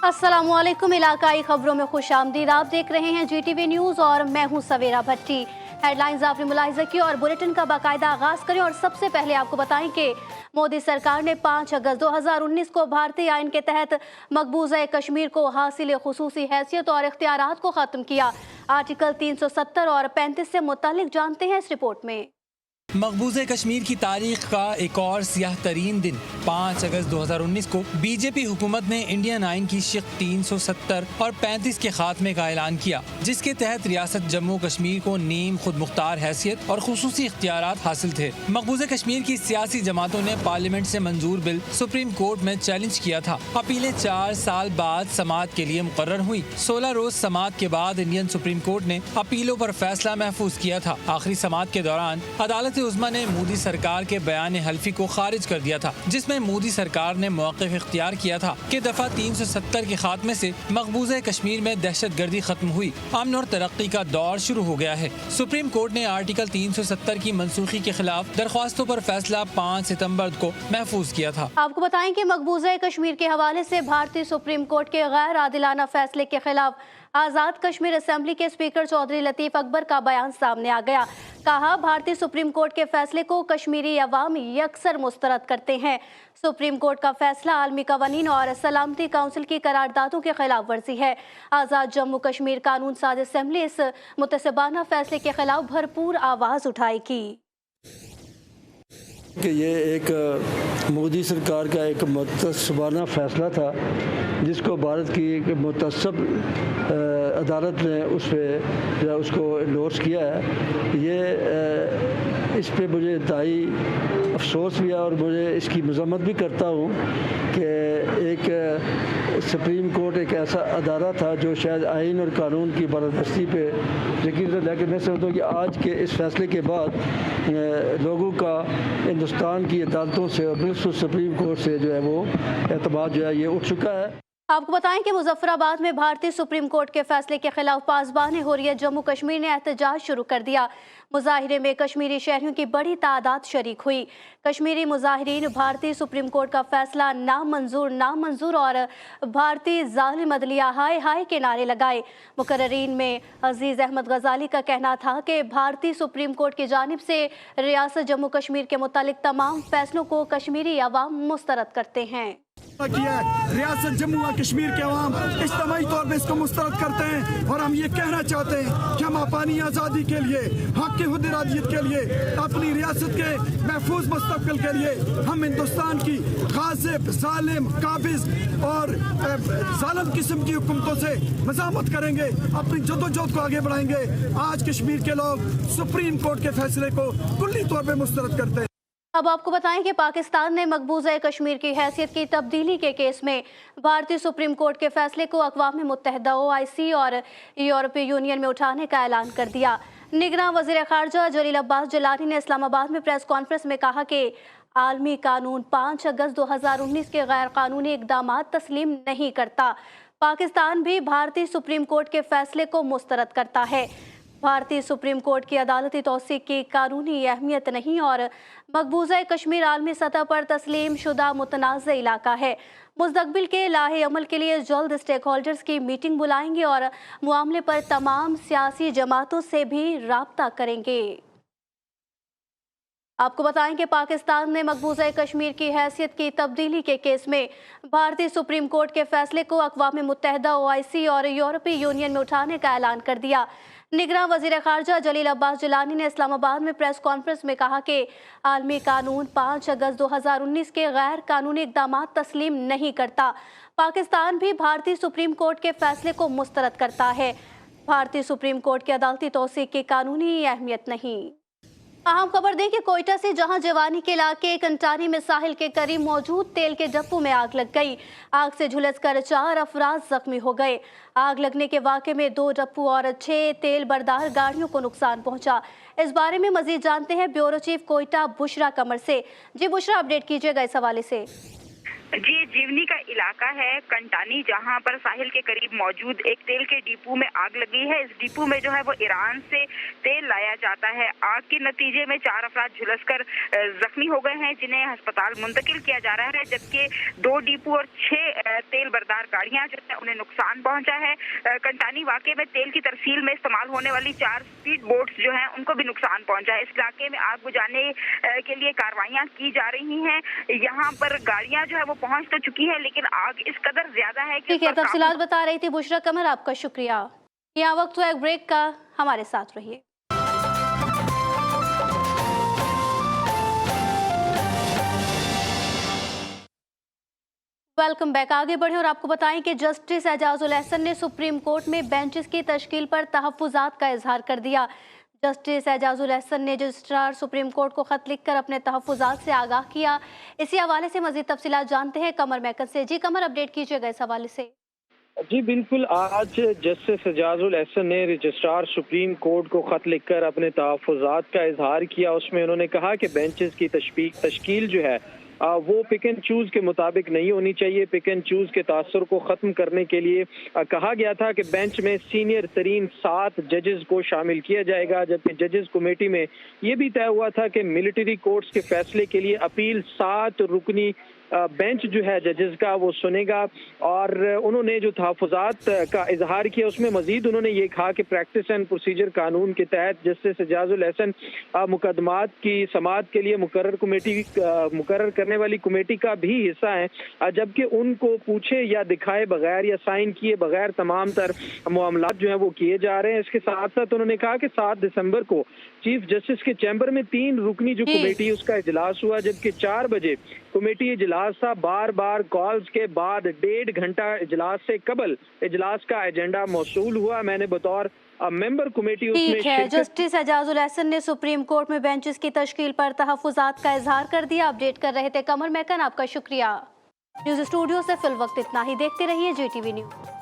अस्सलामुअलैकुम। इलाकाई खबरों में खुशामदीद। आप देख रहे हैं GTV न्यूज़ और मैं हूं सवेरा भट्टी। हेडलाइंस आपने मुलाहिजा की और बुलेटिन का बाकायदा आगाज करें। और सबसे पहले आपको बताएं कि मोदी सरकार ने 5 अगस्त 2019 को भारतीय आइन के तहत मकबूजा कश्मीर को हासिल खुसूसी हैसियत और इख्तियारात को ख़त्म किया। आर्टिकल 370 और 35 से मुतालिक जानते हैं इस रिपोर्ट में। मकबूज़े कश्मीर की तारीख का एक और सियाह तरीन दिन 5 अगस्त 2019 को बीजेपी हुकूमत ने इंडियन आइन की शिक 370 और 35 के खात्मे का ऐलान किया, जिसके तहत रियासत जम्मू कश्मीर को नीम खुद मुख्तार हैसियत और खुसूसी इख्तियारात हासिल थे। मकबूज़े कश्मीर की सियासी जमातों ने पार्लियामेंट से मंजूर बिल सुप्रीम कोर्ट में चैलेंज किया था। अपीलें 4 साल बाद समाअत के लिए मुकर्रर हुई। 16 रोज समाअत के बाद इंडियन सुप्रीम कोर्ट ने अपीलों पर फैसला महफूज किया था। आखिरी समाअत के दौरान अदालत उज़्मा ने मोदी सरकार के बयान हल्फी को खारिज कर दिया था, जिसमें मोदी सरकार ने मौक़िफ़ इख्तियार किया था कि दफ़ा 370 के खात्मे से मकबूज़े कश्मीर में दहशत गर्दी खत्म हुई, अमन और तरक्की का दौर शुरू हो गया है। सुप्रीम कोर्ट ने आर्टिकल 370 की मनसूखी के खिलाफ दरख्वास्तों पर फैसला 5 सितम्बर को महफूज किया था। आपको बताएं कि मकबूजा कश्मीर के हवाले से भारतीय सुप्रीम कोर्ट के गैर आदिलाना फैसले के खिलाफ आज़ाद कश्मीर असेंबली के स्पीकर चौधरी लतीफ़ अकबर का बयान सामने आ गया। कहा, भारतीय सुप्रीम कोर्ट के फैसले को कश्मीरी अवाम यकसर मुस्तरद करते हैं। सुप्रीम कोर्ट का फैसला आलमी कवानीन और सलामती काउंसिल की करारदादों के खिलाफ वर्जी है। आज़ाद जम्मू कश्मीर कानून साज असेंबली इस मुतसबाना फैसले के खिलाफ भरपूर आवाज़ उठाएगी। कि ये एक मोदी सरकार का एक मुतसबाना फ़ैसला था, जिसको भारत की एक मुतसब अदालत ने उसको एंडोर्स किया है। ये इस पे मुझे इंतहाई अफसोस भी है और मुझे इसकी मज़म्मत भी करता हूँ कि एक सुप्रीम कोर्ट एक ऐसा अदारा था जो शायद आइन और कानून की बालादस्ती पे यकीन रखता है। लेकिन मैं समझता हूँ कि आज के इस फैसले के बाद लोगों का हिंदुस्तान की अदालतों से और बिल्कुल सुप्रीम कोर्ट से जो है वो एतमाद जो है ये उठ चुका है। आपको बताएं कि मुजफ्फराबाद में भारतीय सुप्रीम कोर्ट के फैसले के खिलाफ पासबान हुर्रियत जम्मू कश्मीर ने एहतजाज शुरू कर दिया। मुजाहिरे में कश्मीरी शहरियों की बड़ी तादाद शरीक हुई। कश्मीरी मुजाहिरीन भारतीय सुप्रीम कोर्ट का फैसला नामंजूर और भारतीय जालिम अदलिया हाय हाय के नारे लगाए। मुकर्ररीन में अजीज अहमद गजाली का कहना था कि भारतीय सुप्रीम कोर्ट की जानिब से रियासत जम्मू कश्मीर के मुतालिक तमाम फैसलों को कश्मीरी अवाम मुस्तरद करते हैं। रियासत जम्मू और कश्मीर के अवाम इज्तिमाई तौर पर इसको मुस्तरद करते हैं और हम ये कहना चाहते हैं कि हम अपनी आज़ादी के लिए, हक की हुर्रियत के लिए, अपनी रियासत के महफूज मुस्तक़बिल के लिए हम हिंदुस्तान की गाज़िब, जालिम, काबिज और जालिम किस्म की हुकूमतों से मज़ामत करेंगे, अपनी जद्दोजहद को आगे बढ़ाएंगे। आज कश्मीर के लोग सुप्रीम कोर्ट के फैसले को कुल्ली तौर पर मुस्तरद करते हैं। अब आपको बताएं कि पाकिस्तान ने मकबूजा कश्मीर की हैसियत की तब्दीली के केस में भारतीय सुप्रीम कोर्ट के फैसले को अक़वाम मुत्तहिदा, OIC और यूरोपीय यूनियन में उठाने का ऐलान कर दिया। निगरान वज़ीर ख़ारजा जलील अब्बास जलानी ने इस्लामाबाद में प्रेस कॉन्फ्रेंस में कहा कि आलमी कानून 5 अगस्त 2019 के गैर कानूनी इक़दाम तस्लीम नहीं करता। पाकिस्तान भी भारतीय सुप्रीम कोर्ट के फैसले को मुस्तरद करता है। भारतीय सुप्रीम कोर्ट की अदालती तौसीक की कानूनी अहमियत नहीं और मकबूजा कश्मीर आलमी सतह पर तस्लीम शुदा मुतनाज़ इलाका है। मुस्तक़बिल के लाहे अमल के लिए जल्द स्टेक होल्डर्स की मीटिंग बुलाएंगे और मामले पर तमाम सियासी जमातों से भी राब्ता करेंगे। आपको बताएं कि पाकिस्तान ने मकबूजा कश्मीर की हैसियत की तब्दीली के केस में भारतीय सुप्रीम कोर्ट के फैसले को अक़वाम मुत्तहिदा, OIC और यूरोपीय यूनियन में उठाने का ऐलान कर दिया। निगरान वज़ीर ख़ारजा जलील अब्बास जलानी ने इस्लामाबाद में प्रेस कॉन्फ्रेंस में कहा कि आलमी कानून 5 अगस्त 2019 के गैर कानूनी इक़दाम तस्लीम नहीं करता। पाकिस्तान भी भारतीय सुप्रीम कोर्ट के फैसले को मुस्तरद करता है। भारतीय सुप्रीम कोर्ट की अदालती तौसीक की कानूनी अहमियत नहीं। अहम खबर दें कि कोयटा से जहां जवानी के इलाके कंटारी में साहिल के करीब मौजूद तेल के डिपो में आग लग गई। आग से झुलसकर 4 अफराद जख्मी हो गए। आग लगने के वाक़े में 2 डिपो और 6 तेल बरदार गाड़ियों को नुकसान पहुंचा। इस बारे में मजीद जानते हैं ब्यूरो चीफ कोयटा बुशरा कमर से। जी बुशरा, अपडेट कीजिएगा इस हवाले से। जी, जीवनी का इलाका है कंटानी, जहां पर साहिल के करीब मौजूद एक तेल के डिपो में आग लगी है। इस डिपो में जो है वो ईरान से तेल लाया जाता है। आग के नतीजे में 4 अफराद झुलसकर जख्मी हो गए हैं, जिन्हें अस्पताल मुंतकिल किया जा रहा है, जबकि 2 डिपो और 6 तेल बरदार गाड़ियां जो है उन्हें नुकसान पहुंचा है। कंटानी वाकई में तेल की तरसील में इस्तेमाल होने वाली 4 स्पीड बोट्स जो हैं उनको भी नुकसान पहुंचा है। इस इलाके में आग बुझाने के लिए कार्रवाइयां की जा रही हैं। यहाँ पर गाड़ियां जो है वो पहुंच तो चुकी है, लेकिन आग इस कदर ज्यादा है कि ठीक है, तफसीलात बता रही थी बुशरा कमर, आपका शुक्रिया। यहाँ वक्त हुआ एक ब्रेक का, हमारे साथ रहिए। Welcome back. आगे बढ़े और आपको बताएं कि जस्टिस एजाजुल एहसन ने सुप्रीम कोर्ट में बेंचेस की तश्कील पर तहफ्फुज़ात का इजहार कर दिया। जस्टिस एजाजुल एहसन ने रजिस्ट्रार सुप्रीम कोर्ट को खत लिखकर अपने तहफ्फुज़ात से आगाह किया। इसी हवाले से मज़ीद तफसीलात जानते हैं कमर मैकन से। जी कमर, अपडेट कीजिएगा इस हवाले से। जी बिल्कुल, आज जस्टिस एजाजुल एहसन ने रजिस्ट्रार सुप्रीम कोर्ट को खत लिखकर अपने तहफ्फुज़ात का इजहार किया। उसमें उन्होंने कहा कि बेंचेस की तश्कील जो है वो पिक एंड चूज के मुताबिक नहीं होनी चाहिए। पिक एंड चूज के तासुर को ख़त्म करने के लिए कहा गया था कि बेंच में सीनियर तरीन 7 जजेस को शामिल किया जाएगा, जबकि जजेस कमेटी में ये भी तय हुआ था कि मिलिट्री कोर्ट्स के फैसले के लिए अपील 7 रुकनी बेंच जो है जजेस का वो सुनेगा। और उन्होंने जो तहफ्फुज़ात का इजहार किया उसमें मजीद उन्होंने ये कहा कि प्रैक्टिस एंड प्रोसीजर कानून के तहत जस्टिस एजाजुल एहसन मुकदमात की समाअत के लिए मुकर्रर करने वाली कमेटी का भी हिस्सा है, जबकि उनको पूछे या दिखाए बगैर या साइन किए बगैर तमाम तर मामलात जो है वो किए जा रहे हैं। इसके साथ साथ उन्होंने कहा कि 7 दिसंबर को चीफ जस्टिस के चैम्बर में 3 रुकनी जो कमेटी उसका इजलास हुआ, जबकि 4 बजे कमेटी इजलास था। बार बार कॉल्स के बाद 1.5 घंटा इजलास से कबल इजलास का एजेंडा मौसूल हुआ। मैंने बतौर मेंबर कमेटी उसमें ठीक है, जस्टिस एजाजुल एहसन ने सुप्रीम कोर्ट में बेंचेस की तश्कील पर तहफ्फुज़ात का इजहार कर दिया। अपडेट कर रहे थे कमर मैकन, आपका शुक्रिया। न्यूज़ स्टूडियो से फिल वक्त इतना ही। देखते रहिए JTV न्यूज़।